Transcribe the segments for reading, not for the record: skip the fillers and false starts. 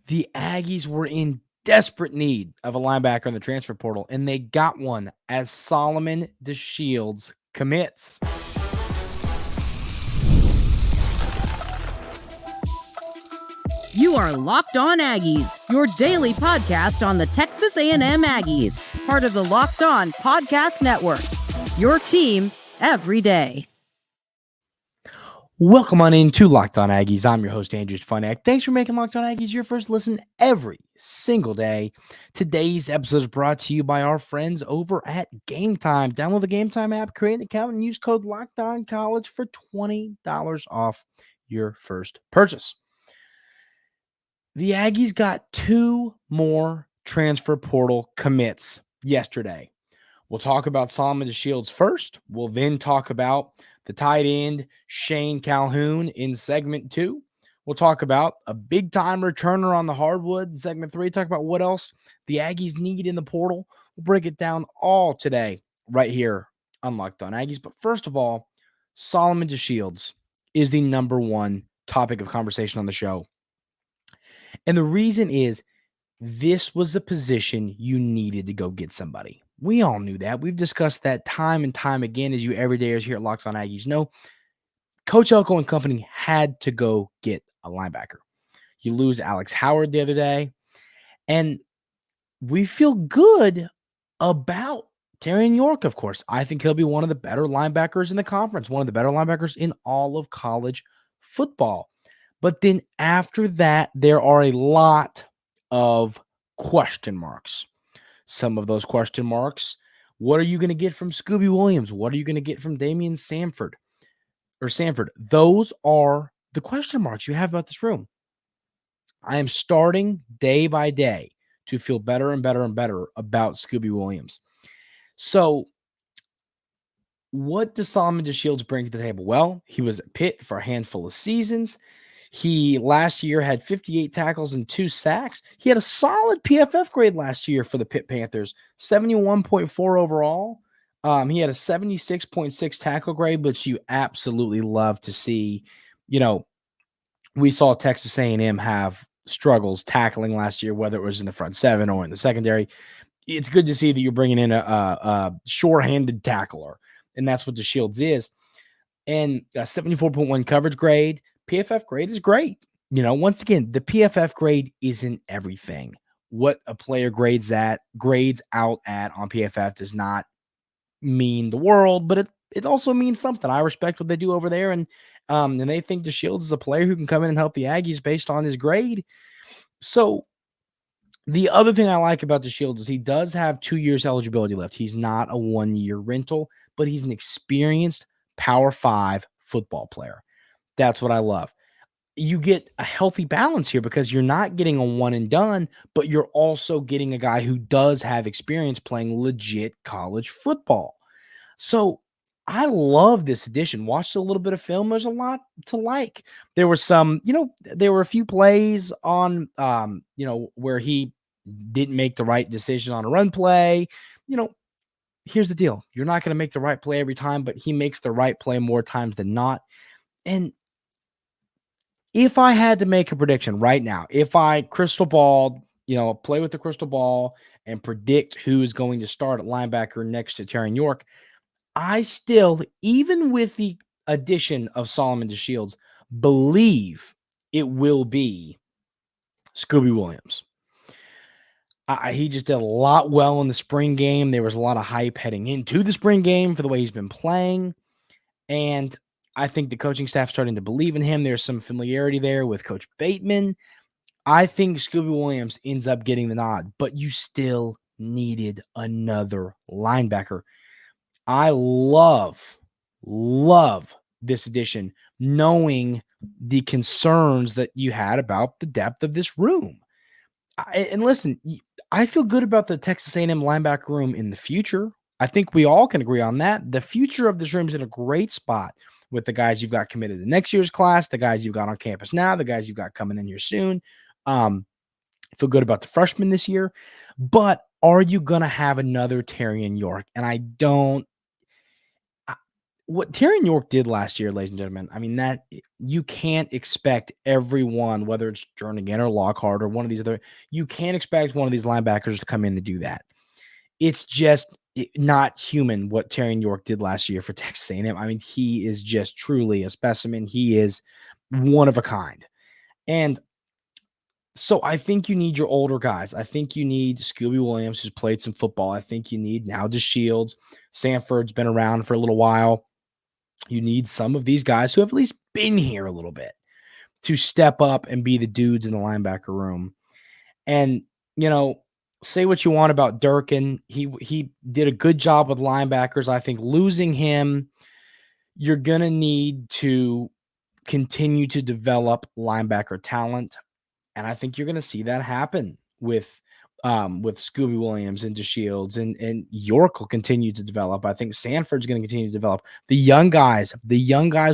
The Aggies were in desperate need of a linebacker in the transfer portal, and they got one as Solomon DeShields commits. You are Locked On Aggies, your daily podcast on the Texas A&M Aggies, part of the Locked On Podcast Network, your team every day. Welcome on into Locked On Aggies. I'm your host, Andrew Stefaniak. Thanks for making Locked On Aggies your first listen every single day. Today's episode is brought to you by our friends over at Game Time. Download the Game Time app, create an account, and use code LOCKEDONCollege for $20 off your first purchase. The Aggies got two more transfer portal commits yesterday. We'll talk about Solomon DeShields first. We'll then talk about the tight end, Shane Calhoun, in segment 2. We'll talk about a big-time returner on the hardwood in segment 3. Talk about what else the Aggies need in the portal. We'll break it down all today right here on Locked On Aggies. But first of all, Solomon DeShields is the number one topic of conversation on the show. And the reason is this was a position you needed to go get somebody. We all knew that. We've discussed that time and time again, as you everydayers here at Locked On Aggies know. Coach Elko and company had to go get a linebacker. You lose Alex Howard the other day, and we feel good about Terrion York, of course. I think he'll be one of the better linebackers in the conference, one of the better linebackers in all of college football. But then after that, there are a lot of question marks. Some of those question marks, what are you going to get from Scooby Williams? What are you going to get from Damian Sanford? Those are the question marks you have about this room. I am starting day by day to feel better and better and better about Scooby Williams. So what does Solomon DeShields bring to the table? Well, he was at Pitt for a handful of seasons. He last year had 58 tackles and 2 sacks. He had a solid PFF grade last year for the Pitt Panthers, 71.4 overall. He had a 76.6 tackle grade, which you absolutely love to see. You know, we saw Texas A&M have struggles tackling last year, whether it was in the front seven or in the secondary. It's good to see that you're bringing in a sure-handed tackler, and that's what DeShields is. And a 74.1 coverage grade. PFF grade is great. You know, once again, the PFF grade isn't everything. What a player grades out at on PFF does not mean the world, but it also means something. I respect what they do over there, and they think DeShields is a player who can come in and help the Aggies based on his grade. So the other thing I like about DeShields is he does have 2 years eligibility left. He's not a 1-year rental, but he's an experienced Power 5 football player. That's what I love. You get a healthy balance here because you're not getting a one and done, but you're also getting a guy who does have experience playing legit college football. So I love this addition. Watched a little bit of film. There's a lot to like. There were a few plays on, where he didn't make the right decision on a run play. Here's the deal. You're not going to make the right play every time, but he makes the right play more times than not. And if I had to make a prediction right now, if I crystal balled, play with the crystal ball and predict who is going to start at linebacker next to Terrion York, I still, even with the addition of Solomon DeShields, believe it will be Scooby Williams. He just did a lot well in the spring game. There was a lot of hype heading into the spring game for the way he's been playing. And I think the coaching staff starting to believe in him. There's some familiarity there with Coach Bateman. I think Scooby Williams ends up getting the nod, but you still needed another linebacker. I love this addition, knowing the concerns that you had about the depth of this room. And listen, I feel good about the Texas A&M linebacker room in the future. I think we all can agree on that. The future of this room is in a great spot with the guys you've got committed to next year's class, the guys you've got on campus now, the guys you've got coming in here soon. Feel good about the freshmen this year. But are you going to have another Terrion York? And what Terry York did last year, ladies and gentlemen, I mean, that you can't expect everyone, whether it's Jernigan or Lockhart or one of these other, you can't expect one of these linebackers to come in and do that. It's just not human what Terry York did last year for Texas A&M. I mean, he is just truly a specimen. He is one of a kind. And so I think you need your older guys. I think you need Scooby Williams, who's played some football. I think you need now DeShields. Sanford's been around for a little while. You need some of these guys who have at least been here a little bit to step up and be the dudes in the linebacker room. And, say what you want about Durkin. He did a good job with linebackers. I think losing him, you're going to need to continue to develop linebacker talent. And I think you're going to see that happen with Scooby Williams and DeShields, and York will continue to develop. I think Sanford's going to continue to develop. The young guys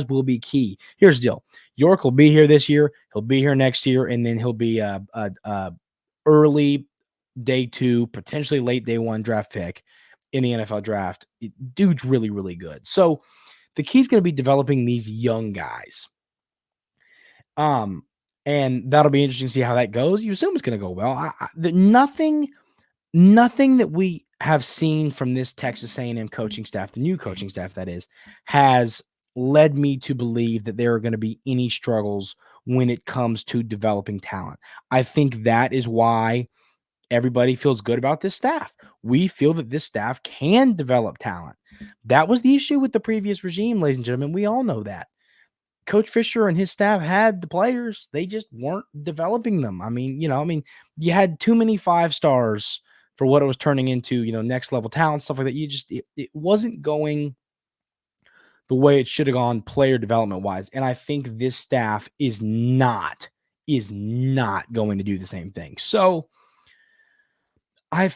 will be key. Here's the deal. York will be here this year. He'll be here next year. And then he'll be a early day 2, potentially late day 1 draft pick in the NFL draft. Dude's really, really good. So the key is going to be developing these young guys. And that'll be interesting to see how that goes. You assume it's going to go well. Nothing that we have seen from this Texas A&M coaching staff, the new coaching staff that is, has led me to believe that there are going to be any struggles when it comes to developing talent. I think that is why everybody feels good about this staff. We feel that this staff can develop talent. That was the issue with the previous regime, ladies and gentlemen. We all know that. Coach Fisher and his staff had the players. They just weren't developing them. I mean, you had too many 5 stars for what it was turning into, next level talent, stuff like that. It wasn't going the way it should have gone player development wise. And I think this staff is not going to do the same thing. So I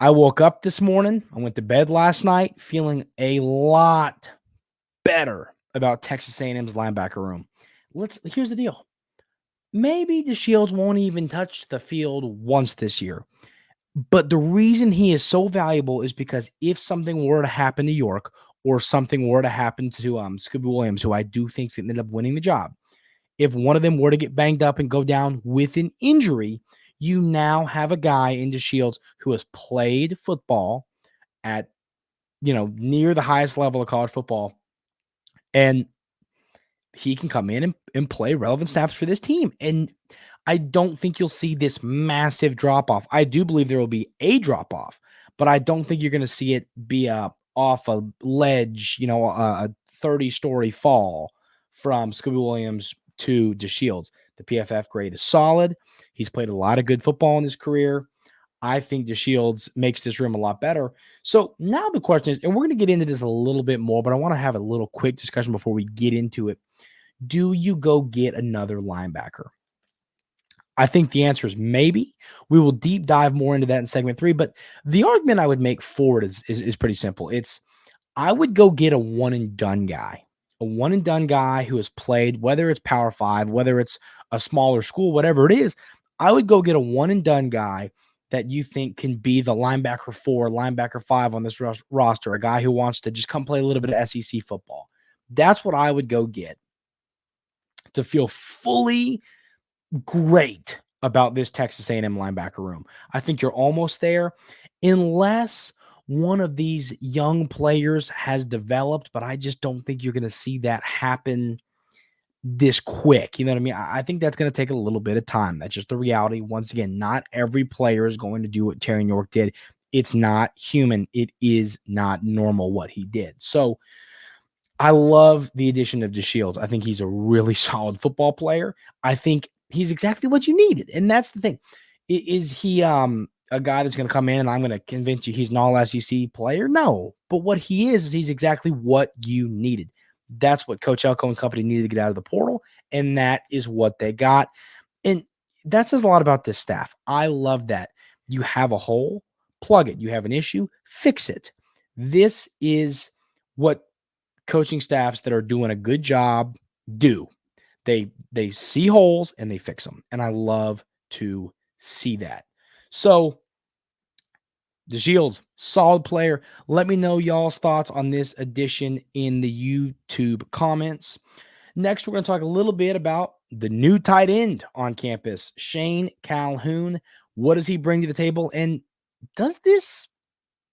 woke up this morning. I went to bed last night feeling a lot better about Texas A&M's linebacker room. Here's the deal. Maybe DeShields won't even touch the field once this year. But the reason he is so valuable is because if something were to happen to York or something were to happen to Scooby Williams, who I do think ended up winning the job, if one of them were to get banged up and go down with an injury, you now have a guy in DeShields who has played football at, near the highest level of college football. And he can come in and play relevant snaps for this team. And I don't think you'll see this massive drop-off. I do believe there will be a drop-off, but I don't think you're going to see it be off a ledge, a 30-story fall from Scooby Williams to DeShields. The PFF grade is solid. He's played a lot of good football in his career. I think DeShields makes this room a lot better. So now the question is, and we're going to get into this a little bit more, but I want to have a little quick discussion before we get into it. Do you go get another linebacker? I think the answer is maybe. We will deep dive more into that in segment 3, but the argument I would make for it is pretty simple. I would go get a one-and-done guy. A one-and-done guy who has played, whether it's Power 5, whether it's a smaller school, whatever it is, I would go get a one-and-done guy that you think can be the linebacker 4, linebacker 5 on this roster, a guy who wants to just come play a little bit of SEC football. That's what I would go get to feel fully great about this Texas A&M linebacker room. I think you're almost there, unless one of these young players has developed, but I just don't think you're going to see that happen this quick. You know what I mean? I think that's going to take a little bit of time. That's just the reality. Once again, not every player is going to do what Terry York did. It's not human. It is not normal what he did. So I love the addition of DeShields. I think he's a really solid football player. I think he's exactly what you needed. And that's the thing. Is he a guy that's going to come in and I'm going to convince you he's an all-SEC player? No. But what he is he's exactly what you needed. That's what Coach Elko and company needed to get out of the portal, and that is what they got. And that says a lot about this staff. I love that. You have a hole, plug it. You have an issue, fix it. This is what coaching staffs that are doing a good job do. They see holes and they fix them, and I love to see that. So DeShields, solid player. Let me know y'all's thoughts on this edition in the YouTube comments. Next, we're going to talk a little bit about the new tight end on campus, Shane Calhoun. What does he bring to the table? And does this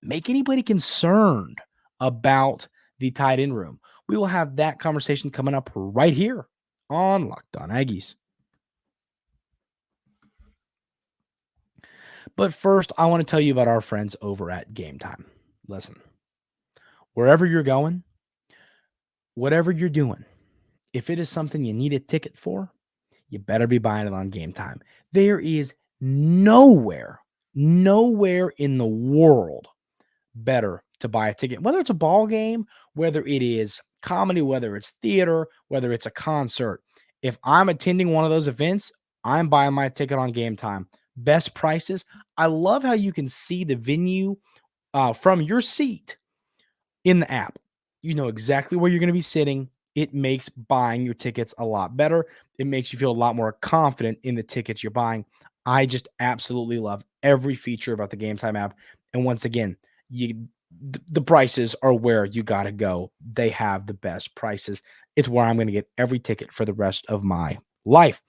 make anybody concerned about the tight end room? We will have that conversation coming up right here on Locked On Aggies. But first, I want to tell you about our friends over at Game Time. Listen, wherever you're going, whatever you're doing, if it is something you need a ticket for, you better be buying it on Game Time. There is nowhere in the world better to buy a ticket, whether it's a ball game, whether it is comedy, whether it's theater, whether it's a concert. If I'm attending one of those events, I'm buying my ticket on Game Time. Best prices. I love how you can see the venue from your seat in the app. You know exactly where you're going to be sitting. It makes buying your tickets a lot better. It makes you feel a lot more confident in the tickets you're buying. I just absolutely love every feature about the Game Time app. And once again, the prices are where you got to go. They have the best prices. It's where I'm going to get every ticket for the rest of my life.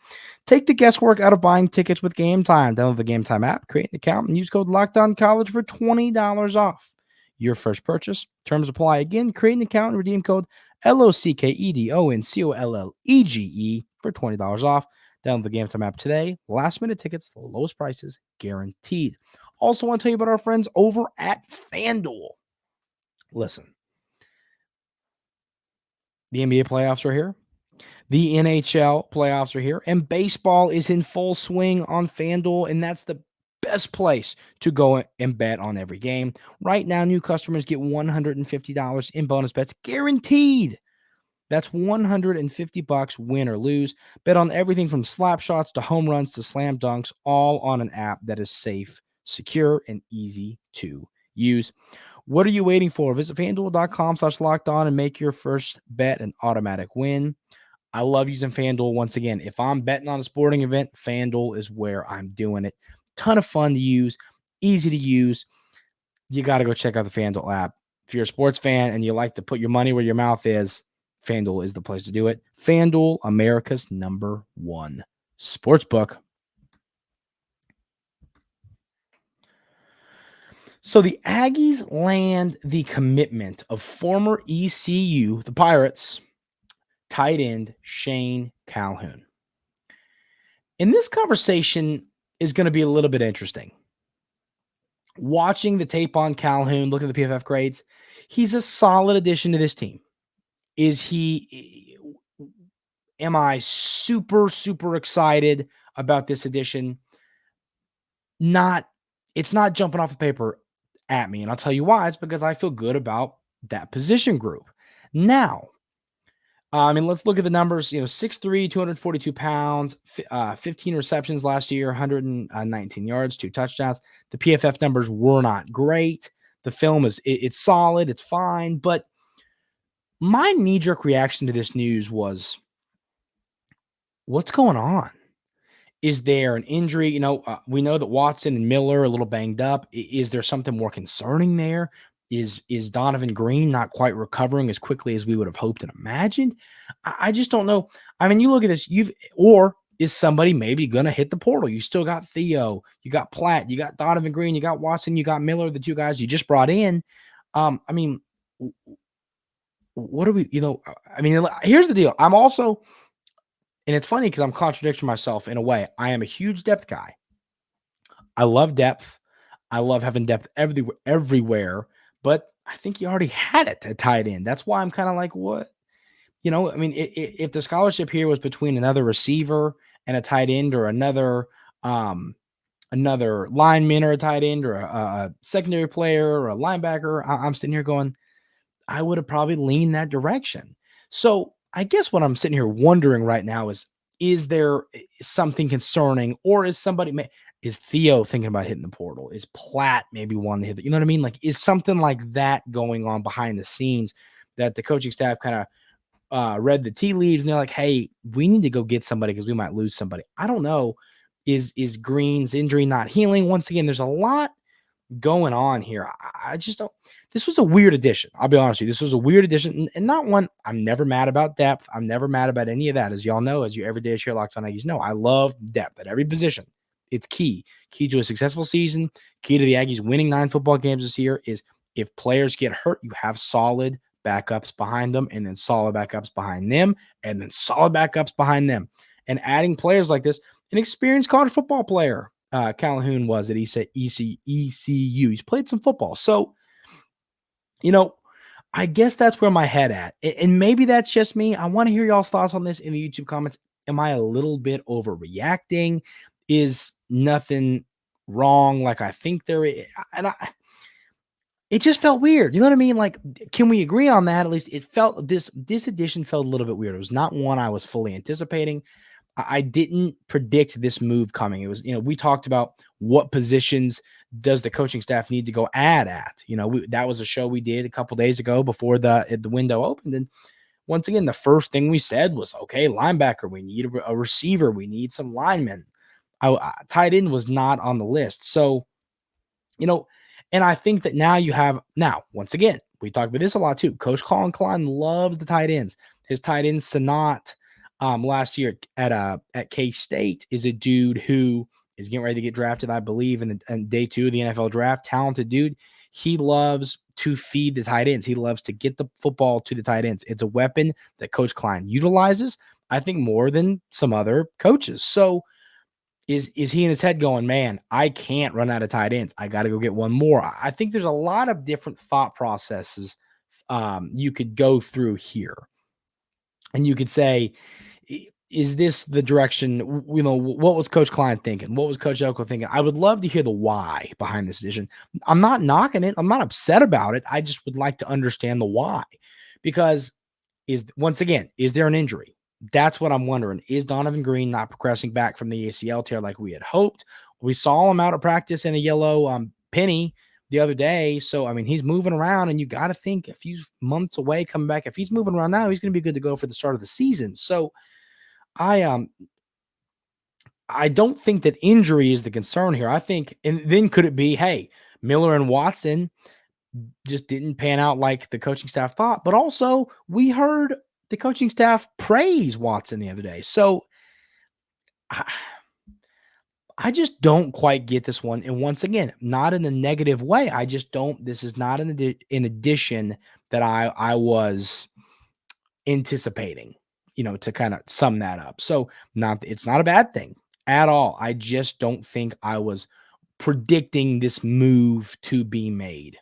Take the guesswork out of buying tickets with Game Time. Download the Game Time app, create an account, and use code LOCKEDONCollege for $20 off your first purchase. Terms apply. Again, create an account and redeem code LOCKEDONCOLLEGE for $20 off. Download the Game Time app today. Last minute tickets, the lowest prices guaranteed. Also want to tell you about our friends over at FanDuel. Listen, the NBA playoffs are here. The NHL playoffs are here, and baseball is in full swing on FanDuel, and that's the best place to go and bet on every game. Right now, new customers get $150 in bonus bets guaranteed. That's $150 win or lose. Bet on everything from slap shots to home runs to slam dunks, all on an app that is safe, secure, and easy to use. What are you waiting for? Visit FanDuel.com/lockedon and make your first bet an automatic win. I love using FanDuel. Once again, if I'm betting on a sporting event, FanDuel is where I'm doing it. Ton of fun to use, easy to use. You got to go check out the FanDuel app. If you're a sports fan and you like to put your money where your mouth is, FanDuel is the place to do it. FanDuel, America's #1 sportsbook. So the Aggies land the commitment of former ECU, the Pirates, tight end Shane Calhoun. And this conversation is going to be a little bit interesting. Watching the tape on Calhoun, looking at the PFF grades, he's a solid addition to this team. Am I super, super excited about this addition? It's not jumping off the paper at me. And I'll tell you why. It's because I feel good about that position group. Now, let's look at the numbers. 6'3", 242 pounds, 15 receptions last year, 119 yards, 2 touchdowns. The PFF numbers were not great. The film it's solid, it's fine. But my knee-jerk reaction to this news was, what's going on? Is there an injury? We know that Watson and Miller are a little banged up. Is there something more concerning there? Is Donovan Green not quite recovering as quickly as we would have hoped and imagined? I just don't know. You look at this, or is somebody maybe going to hit the portal? You still got Theo, you got Platt, you got Donovan Green, you got Watson, you got Miller, the 2 guys you just brought in. What do we, here's the deal. I'm also, and it's funny because I'm contradicting myself in a way. I am a huge depth guy. I love depth. I love having depth everywhere. But I think you already had it at tight end. That's why I'm kind of like, what? If the scholarship here was between another receiver and a tight end, or another lineman or a tight end, or a secondary player or a linebacker, I'm sitting here going, I would have probably leaned that direction. So I guess what I'm sitting here wondering right now is there something concerning, or is Theo thinking about hitting the portal? Is Platt maybe wanting to hit it? You know what I mean? Like, is something like that going on behind the scenes that the coaching staff kind of read the tea leaves and they're like, hey, we need to go get somebody because we might lose somebody. I don't know. Is Green's injury not healing? Once again, there's a lot going on here. I just don't. This was a weird addition. I'll be honest with you. This was a weird addition, and not one. I'm never mad about depth. I'm never mad about any of that. As y'all know, as you every day share Locked On Aggies know, I love depth at every position. It's key. Key to a successful season. Key to the Aggies winning 9 football games this year is if players get hurt, you have solid backups behind them, and then solid backups behind them, and then solid backups behind them. And adding players like this, an experienced college football player, Calhoun was at ECU. He's played some football. So, I guess that's where my head at. And maybe that's just me. I want to hear y'all's thoughts on this in the YouTube comments. Am I a little bit overreacting? Is nothing wrong like I think there is? And it just felt weird. You know what I mean? Like, can we agree on that? At least it felt this edition felt a little bit weird. It was not one I was fully anticipating. I didn't predict this move coming. It was, we talked about what positions does the coaching staff need to go add at. That was a show we did a couple days ago before the window opened. And once again, the first thing we said was, okay, linebacker, we need a receiver, we need some linemen. Tight end was not on the list. So, and I think that now, once again, we talk about this a lot too. Coach Colin Klein loves the tight ends. His tight end, Sanat, last year at K-State, is a dude who is getting ready to get drafted, I believe, in day 2 of the NFL draft. Talented dude. He loves to feed the tight ends. He loves to get the football to the tight ends. It's a weapon that Coach Klein utilizes, I think, more than some other coaches. So is he in his head going, man, I can't run out of tight ends. I got to go get one more. I think there's a lot of different thought processes you could go through here. And you could say, is this the direction, what was Coach Klein thinking? What was Coach Elko thinking? I would love to hear the why behind this decision. I'm not knocking it. I'm not upset about it. I just would like to understand the why. Because once again, is there an injury? That's what I'm wondering. Is Donovan Green not progressing back from the ACL tear like we had hoped? We saw him out of practice in a yellow penny the other day. So, I mean, he's moving around, and you got to think a few months away coming back. If he's moving around now, he's going to be good to go for the start of the season. So I don't think that injury is the concern here. I think, and then could it be, hey, Miller and Watson just didn't pan out like the coaching staff thought, but also we heard the coaching staff praise Watson the other day. So I just don't quite get this one. And once again, not in a negative way. I just don't. This is not an addition that I was anticipating, to kind of sum that up. So it's not a bad thing at all. I just don't think I was predicting this move to be made.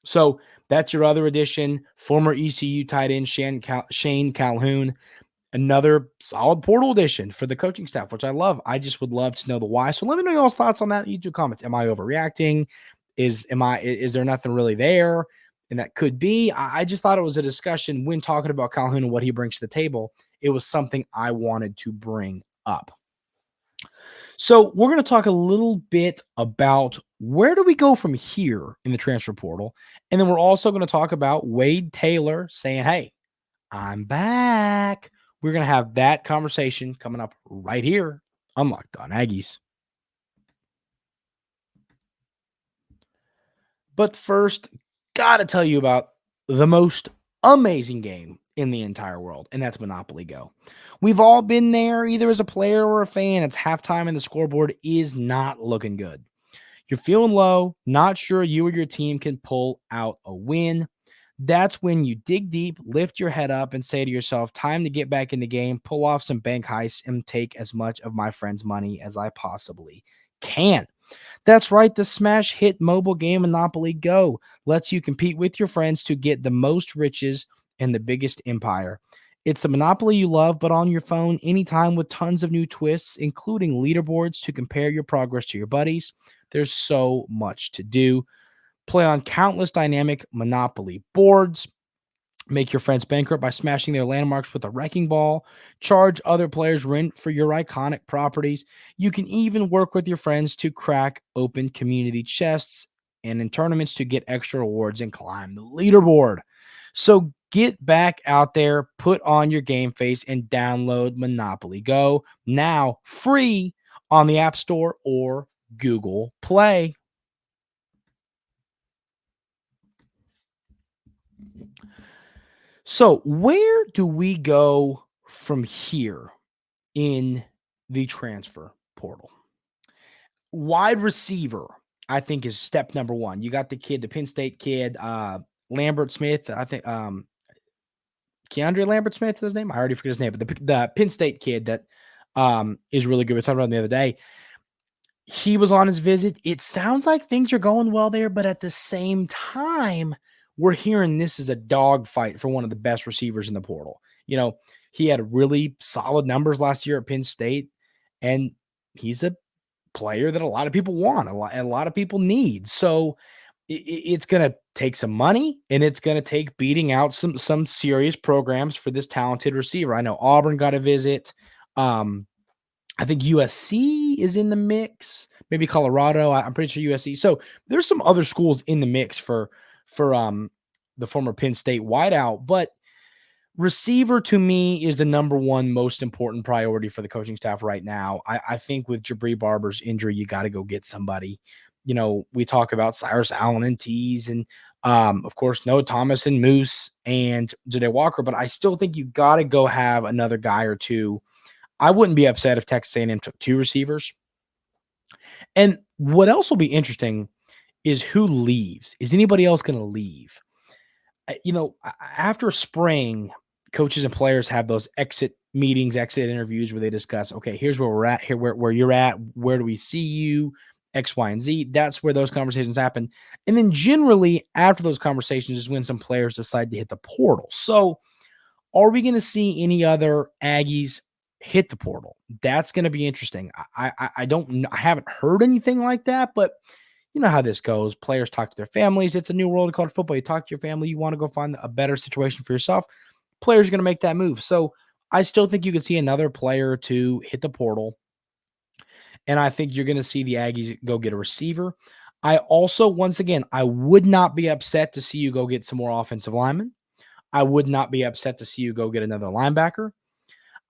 So that's your other addition, former ECU tight end Shane Calhoun. Another solid portal addition for the coaching staff, which I love. I just would love to know the why. So let me know y'all's thoughts on that in YouTube comments. Am I overreacting? Is there nothing really there? And that could be. I just thought it was a discussion when talking about Calhoun and what he brings to the table. It was something I wanted to bring up. So we're going to talk a little bit about where do we go from here in the transfer portal. And then we're also going to talk about Wade Taylor saying, hey, I'm back. We're going to have that conversation coming up right here on Locked On Aggies. But first, got to tell you about the most amazing game in the entire world, and that's Monopoly Go. We've all been there, either as a player or a fan. It's halftime and the scoreboard is not looking good. You're feeling low, not sure you or your team can pull out a win. That's when you dig deep, lift your head up, and say to yourself, time to get back in the game, pull off some bank heists, and take as much of my friend's money as I possibly can. That's right, the smash hit mobile game Monopoly Go lets you compete with your friends to get the most riches and the biggest empire. It's the Monopoly you love, but on your phone anytime with tons of new twists, including leaderboards to compare your progress to your buddies. There's so much to do. Play on countless dynamic Monopoly boards. Make your friends bankrupt by smashing their landmarks with a wrecking ball. Charge other players rent for your iconic properties. You can even work with your friends to crack open community chests and in tournaments to get extra rewards and climb the leaderboard. So get back out there, put on your game face, and download Monopoly Go now free on the App Store or Google Play. So where do we go from here in the transfer portal? Wide receiver, I think, is step number one. You got the Penn State kid, Lambert Smith. I think Keandre Lambert Smith is his name. I already forget his name, but the Penn State kid that is really good. We talked about him the other day. He was on his visit. It sounds like things are going well there, but at the same time, we're hearing this is a dogfight for one of the best receivers in the portal. He had really solid numbers last year at Penn State, and he's a player that a lot of people want, a lot of people need. So it's going to take some money, and it's going to take beating out some serious programs for this talented receiver. I know Auburn got a visit. I think USC is in the mix, maybe Colorado. I'm pretty sure USC. So there's some other schools in the mix for the former Penn State wideout, but receiver to me is the number one most important priority for the coaching staff right now. I think with Jabri Barber's injury, you got to go get somebody. We talk about Cyrus Allen and Tease, and of course, Noah Thomas and Moose and Jade Walker, but I still think you got to go have another guy or two. I wouldn't be upset if Texas A&M took two receivers. And what else will be interesting is who leaves. Is anybody else going to leave? After spring, coaches and players have those exit meetings, exit interviews where they discuss, okay, here's where we're at, here where you're at, where do we see you, X, Y, and Z. That's where those conversations happen. And then generally after those conversations is when some players decide to hit the portal. So are we going to see any other Aggies hit the portal? That's going to be interesting. I don't know. I haven't heard anything like that, but you know how this goes. Players talk to their families. It's a new world of college football. You talk to your family. You want to go find a better situation for yourself. Players are going to make that move. So I still think you can see another player or two hit the portal. And I think you're going to see the Aggies go get a receiver. I also, once again, I would not be upset to see you go get some more offensive linemen. I would not be upset to see you go get another linebacker.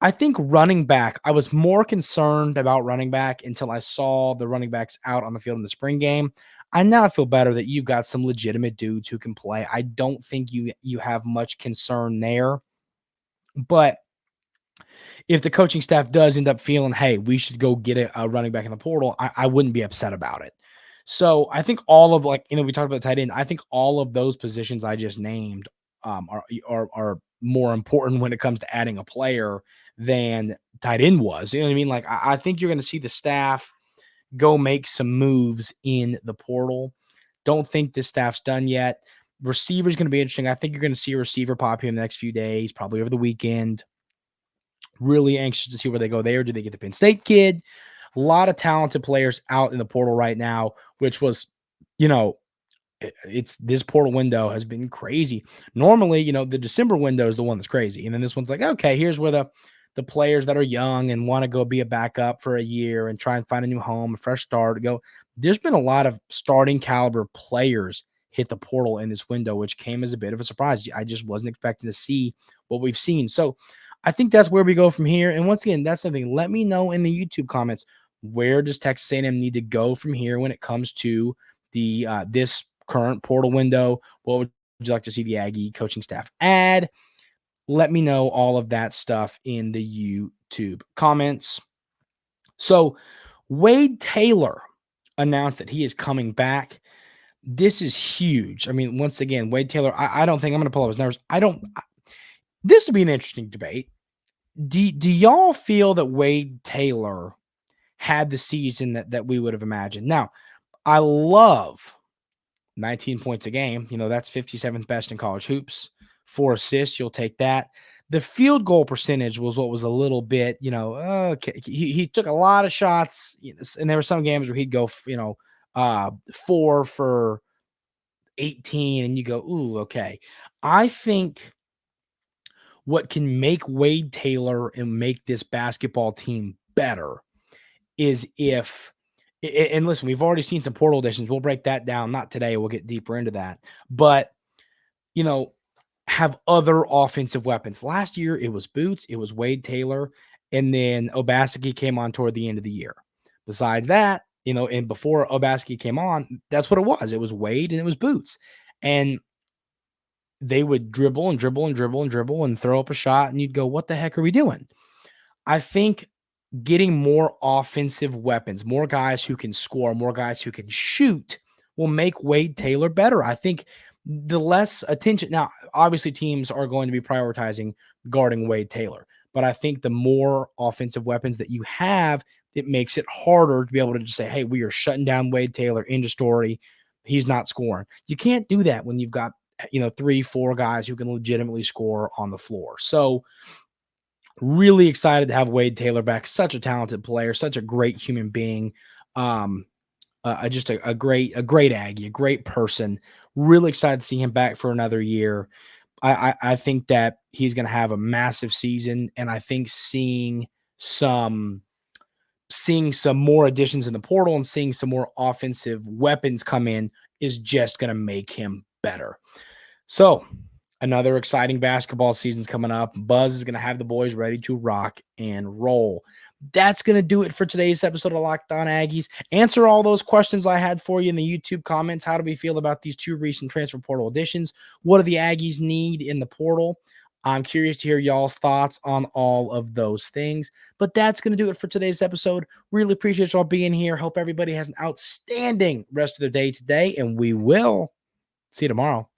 I think running back, I was more concerned about running back until I saw the running backs out on the field in the spring game. I now feel better that you've got some legitimate dudes who can play. I don't think you have much concern there. But if the coaching staff does end up feeling, hey, we should go get a running back in the portal, I wouldn't be upset about it. So I think all of we talked about tight end. I think all of those positions I just named are more important when it comes to adding a player than tight end was. You know what I mean? Like, I think you're going to see the staff go make some moves in the portal. Don't think this staff's done yet. Receiver's going to be interesting. I think you're going to see a receiver pop here in the next few days, probably over the weekend. Really anxious to see where they go there. Do they get the Penn State kid? A lot of talented players out in the portal right now, which was, it's this portal window has been crazy. Normally, the December window is the one that's crazy. And then this one's like, okay, here's where the players that are young and want to go be a backup for a year and try and find a new home, a fresh start, go. There's been a lot of starting caliber players hit the portal in this window, which came as a bit of a surprise. I just wasn't expecting to see what we've seen. So I think that's where we go from here. And once again, that's something. Let me know in the YouTube comments, where does Texas A&M need to go from here when it comes to the this current portal window? What would you like to see the Aggie coaching staff add? Let me know all of that stuff in the YouTube comments. So Wade Taylor announced that he is coming back. This is huge. I mean, once again, Wade Taylor, I don't think I'm going to pull up his numbers. This would be an interesting debate. Do y'all feel that Wade Taylor had the season that we would have imagined? Now, I love 19 points a game. That's 57th best in college hoops. 4 assists, you'll take that. The field goal percentage was what was a little bit, okay. He took a lot of shots, and there were some games where he'd go, 4 for 18, and you go, ooh, okay. I think what can make Wade Taylor and make this basketball team better is if, and listen, we've already seen some portal additions. We'll break that down. Not today. We'll get deeper into that. But, have other offensive weapons. Last year, it was Boots, it was Wade Taylor, and then Obaseki came on toward the end of the year. Besides that, and before Obaseki came on, that's what it was. It was Wade and it was Boots. And they would dribble and dribble and dribble and dribble and throw up a shot, and you'd go, what the heck are we doing? I think getting more offensive weapons, more guys who can score, more guys who can shoot will make Wade Taylor better. I think the less attention, now, obviously teams are going to be prioritizing guarding Wade Taylor, but I think the more offensive weapons that you have, it makes it harder to be able to just say, hey, we are shutting down Wade Taylor, end of story. He's not scoring. You can't do that when you've got, 3-4 guys who can legitimately score on the floor. So really excited to have Wade Taylor back. Such a talented player, such a great human being. Just a great Aggie, a great person. Really excited to see him back for another year. I think that he's going to have a massive season, and I think seeing some more additions in the portal and seeing some more offensive weapons come in is just going to make him better. So another exciting basketball season's coming up. Buzz is going to have the boys ready to rock and roll. That's going to do it for today's episode of Locked On Aggies. Answer all those questions I had for you in the YouTube comments. How do we feel about these 2 recent transfer portal additions? What do the Aggies need in the portal? I'm curious to hear y'all's thoughts on all of those things. But that's going to do it for today's episode. Really appreciate y'all being here. Hope everybody has an outstanding rest of their day today, and we will see you tomorrow.